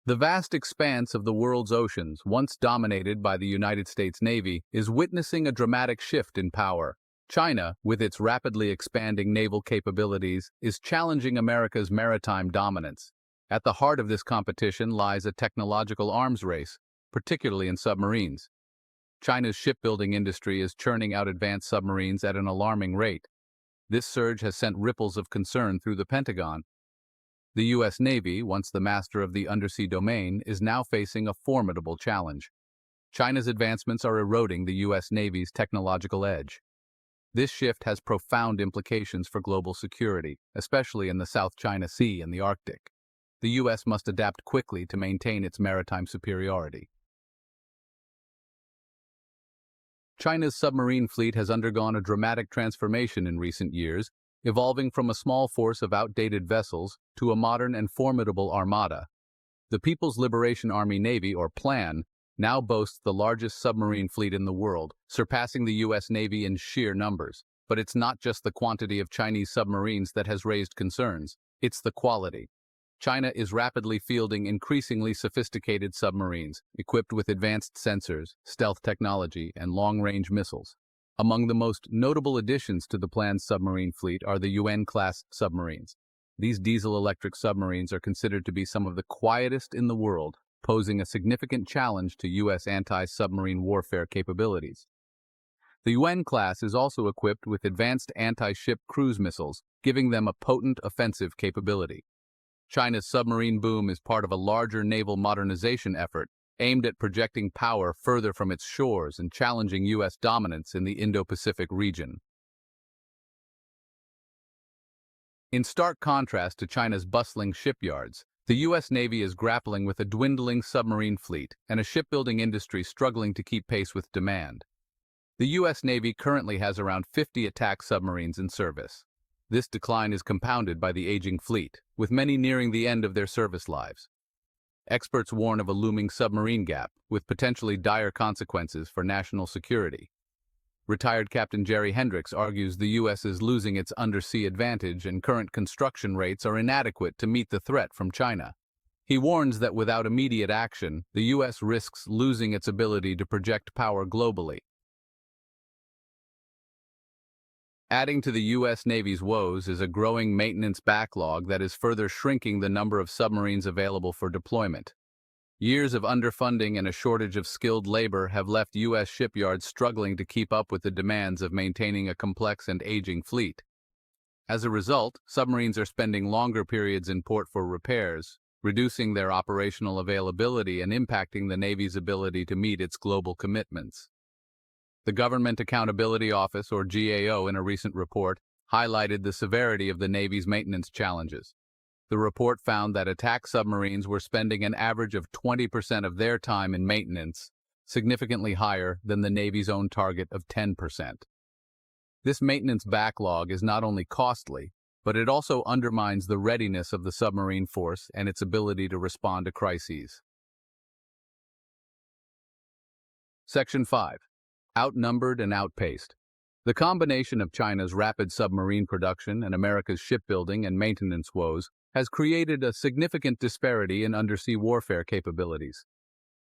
The vast expanse of the world's oceans, once dominated by the United States Navy, is witnessing a dramatic shift in power. China, with its rapidly expanding naval capabilities, is challenging America's maritime dominance. At the heart of this competition lies a technological arms race, particularly in submarines. China's shipbuilding industry is churning out advanced submarines at an alarming rate. This surge has sent ripples of concern through the Pentagon. The U.S. Navy, once the master of the undersea domain, is now facing a formidable challenge. China's advancements are eroding the U.S. Navy's technological edge. This shift has profound implications for global security, especially in the South China Sea and the Arctic. The U.S. must adapt quickly to maintain its maritime superiority. China's submarine fleet has undergone a dramatic transformation in recent years, evolving from a small force of outdated vessels to a modern and formidable armada. The People's Liberation Army Navy, or PLAN, now boasts the largest submarine fleet in the world, surpassing the U.S. Navy in sheer numbers. But it's not just the quantity of Chinese submarines that has raised concerns, it's the quality. China is rapidly fielding increasingly sophisticated submarines, equipped with advanced sensors, stealth technology, and long-range missiles. Among the most notable additions to the planned submarine fleet are the UN-class submarines. These diesel-electric submarines are considered to be some of the quietest in the world, posing a significant challenge to U.S. anti-submarine warfare capabilities. The UN-class is also equipped with advanced anti-ship cruise missiles, giving them a potent offensive capability. China's submarine boom is part of a larger naval modernization effort aimed at projecting power further from its shores and challenging U.S. dominance in the Indo-Pacific region. In stark contrast to China's bustling shipyards, the U.S. Navy is grappling with a dwindling submarine fleet and a shipbuilding industry struggling to keep pace with demand. The U.S. Navy currently has around 50 attack submarines in service. This decline is compounded by the aging fleet, with many nearing the end of their service lives. Experts warn of a looming submarine gap, with potentially dire consequences for national security. Retired Captain Jerry Hendricks argues the U.S. is losing its undersea advantage and current construction rates are inadequate to meet the threat from China. He warns that without immediate action, the U.S. risks losing its ability to project power globally. Adding to the U.S. Navy's woes is a growing maintenance backlog that is further shrinking the number of submarines available for deployment. Years of underfunding and a shortage of skilled labor have left U.S. shipyards struggling to keep up with the demands of maintaining a complex and aging fleet. As a result, submarines are spending longer periods in port for repairs, reducing their operational availability and impacting the Navy's ability to meet its global commitments. The Government Accountability Office, or GAO, in a recent report, highlighted the severity of the Navy's maintenance challenges. The report found that attack submarines were spending an average of 20% of their time in maintenance, significantly higher than the Navy's own target of 10%. This maintenance backlog is not only costly, but it also undermines the readiness of the submarine force and its ability to respond to crises. Section 5. Outnumbered and outpaced. The combination of China's rapid submarine production and America's shipbuilding and maintenance woes has created a significant disparity in undersea warfare capabilities.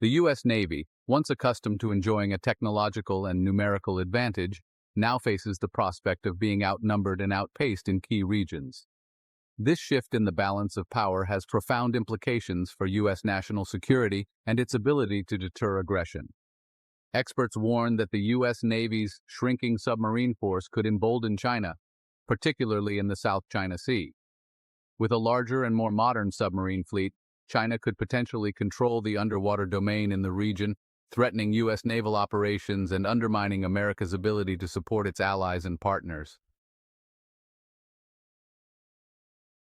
The U.S. Navy, once accustomed to enjoying a technological and numerical advantage, now faces the prospect of being outnumbered and outpaced in key regions. This shift in the balance of power has profound implications for U.S. national security and its ability to deter aggression. Experts warn that the U.S. Navy's shrinking submarine force could embolden China, particularly in the South China Sea. With a larger and more modern submarine fleet, China could potentially control the underwater domain in the region, threatening U.S. naval operations and undermining America's ability to support its allies and partners.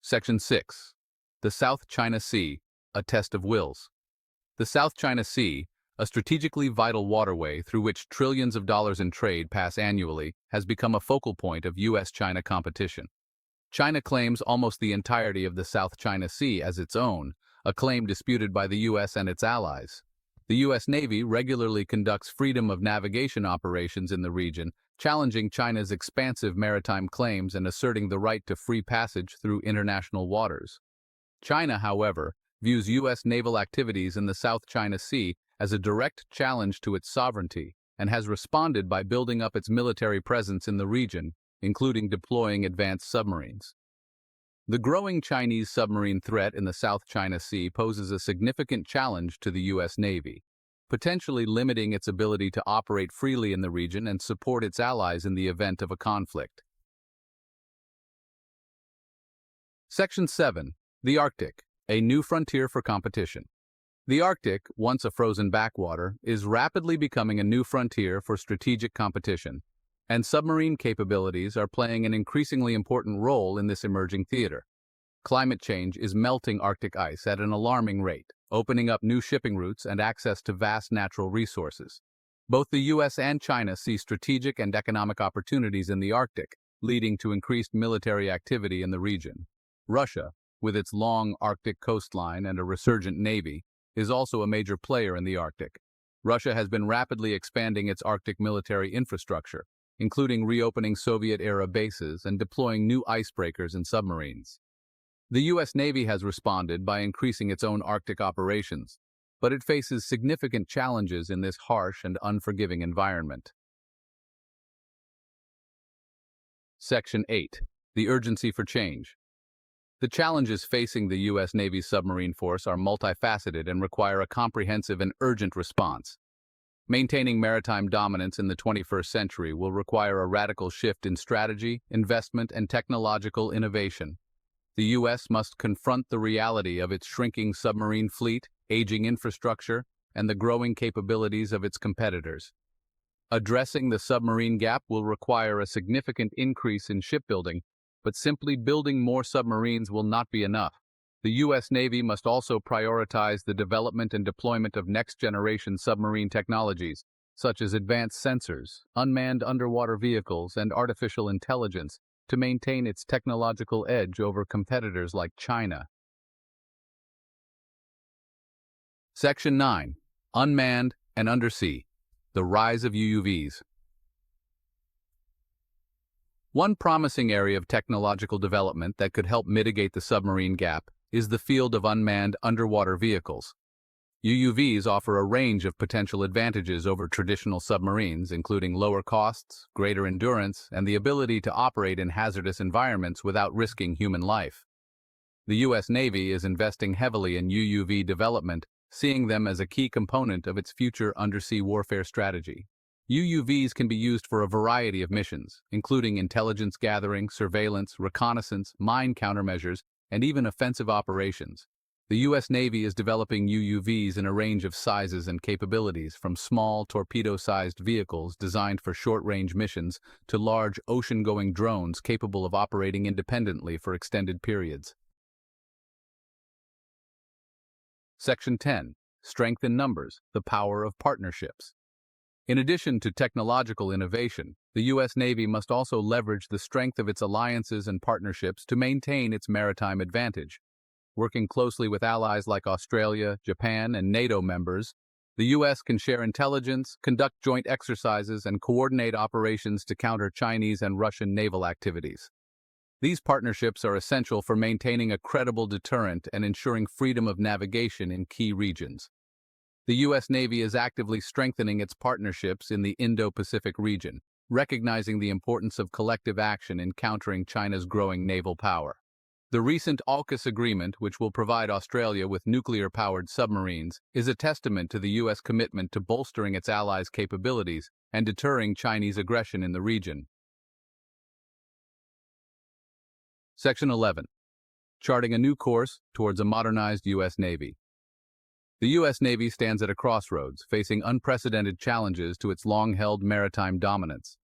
Section 6. The South China Sea, a test of wills. The South China Sea, a strategically vital waterway through which trillions of dollars in trade pass annually, has become a focal point of U.S.-China competition. China claims almost the entirety of the South China Sea as its own, a claim disputed by the U.S. and its allies. The U.S. Navy regularly conducts freedom of navigation operations in the region, challenging China's expansive maritime claims and asserting the right to free passage through international waters. China, however, views U.S. naval activities in the South China Sea as a direct challenge to its sovereignty and has responded by building up its military presence in the region, including deploying advanced submarines. The growing Chinese submarine threat in the South China Sea poses a significant challenge to the U.S. Navy, potentially limiting its ability to operate freely in the region and support its allies in the event of a conflict. Section 7. The Arctic, a new frontier for competition. The Arctic, once a frozen backwater, is rapidly becoming a new frontier for strategic competition, and submarine capabilities are playing an increasingly important role in this emerging theater. Climate change is melting Arctic ice at an alarming rate, opening up new shipping routes and access to vast natural resources. Both the U.S. and China see strategic and economic opportunities in the Arctic, leading to increased military activity in the region. Russia, with its long Arctic coastline and a resurgent navy, is also a major player in the Arctic. Russia has been rapidly expanding its Arctic military infrastructure, including reopening Soviet-era bases and deploying new icebreakers and submarines. The U.S. Navy has responded by increasing its own Arctic operations, but it faces significant challenges in this harsh and unforgiving environment. Section 8. The urgency for change. The challenges facing the U.S. Navy's submarine force are multifaceted and require a comprehensive and urgent response. Maintaining maritime dominance in the 21st century will require a radical shift in strategy, investment, and technological innovation. The U.S. must confront the reality of its shrinking submarine fleet, aging infrastructure, and the growing capabilities of its competitors. Addressing the submarine gap will require a significant increase in shipbuilding, but simply building more submarines will not be enough. The U.S. Navy must also prioritize the development and deployment of next-generation submarine technologies, such as advanced sensors, unmanned underwater vehicles, and artificial intelligence, to maintain its technological edge over competitors like China. Section 9. Unmanned and Undersea. The Rise of UUVs. One promising area of technological development that could help mitigate the submarine gap is the field of unmanned underwater vehicles. UUVs offer a range of potential advantages over traditional submarines, including lower costs, greater endurance, and the ability to operate in hazardous environments without risking human life. The U.S. Navy is investing heavily in UUV development, seeing them as a key component of its future undersea warfare strategy. UUVs can be used for a variety of missions, including intelligence gathering, surveillance, reconnaissance, mine countermeasures, and even offensive operations. The U.S. Navy is developing UUVs in a range of sizes and capabilities, from small, torpedo-sized vehicles designed for short-range missions to large, ocean-going drones capable of operating independently for extended periods. Section 10. Strength in Numbers, the Power of Partnerships. In addition to technological innovation, the U.S. Navy must also leverage the strength of its alliances and partnerships to maintain its maritime advantage. Working closely with allies like Australia, Japan, and NATO members, the U.S. can share intelligence, conduct joint exercises, and coordinate operations to counter Chinese and Russian naval activities. These partnerships are essential for maintaining a credible deterrent and ensuring freedom of navigation in key regions. The U.S. Navy is actively strengthening its partnerships in the Indo-Pacific region, recognizing the importance of collective action in countering China's growing naval power. The recent AUKUS agreement, which will provide Australia with nuclear-powered submarines, is a testament to the U.S. commitment to bolstering its allies' capabilities and deterring Chinese aggression in the region. Section 11. Charting a new course towards a modernized U.S. Navy. The U.S. Navy stands at a crossroads, facing unprecedented challenges to its long-held maritime dominance.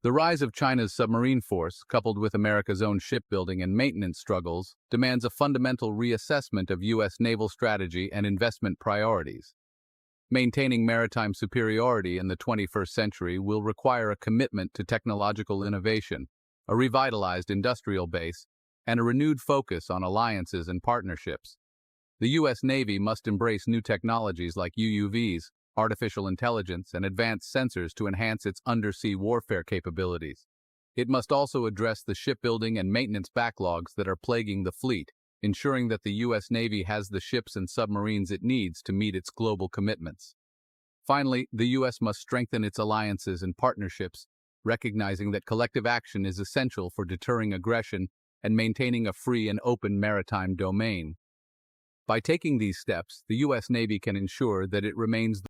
The rise of China's submarine force, coupled with America's own shipbuilding and maintenance struggles, demands a fundamental reassessment of U.S. naval strategy and investment priorities. Maintaining maritime superiority in the 21st century will require a commitment to technological innovation, a revitalized industrial base, and a renewed focus on alliances and partnerships. The U.S. Navy must embrace new technologies like UUVs, artificial intelligence, and advanced sensors to enhance its undersea warfare capabilities. It must also address the shipbuilding and maintenance backlogs that are plaguing the fleet, ensuring that the U.S. Navy has the ships and submarines it needs to meet its global commitments. Finally, the U.S. must strengthen its alliances and partnerships, recognizing that collective action is essential for deterring aggression and maintaining a free and open maritime domain. By taking these steps, the U.S. Navy can ensure that it remains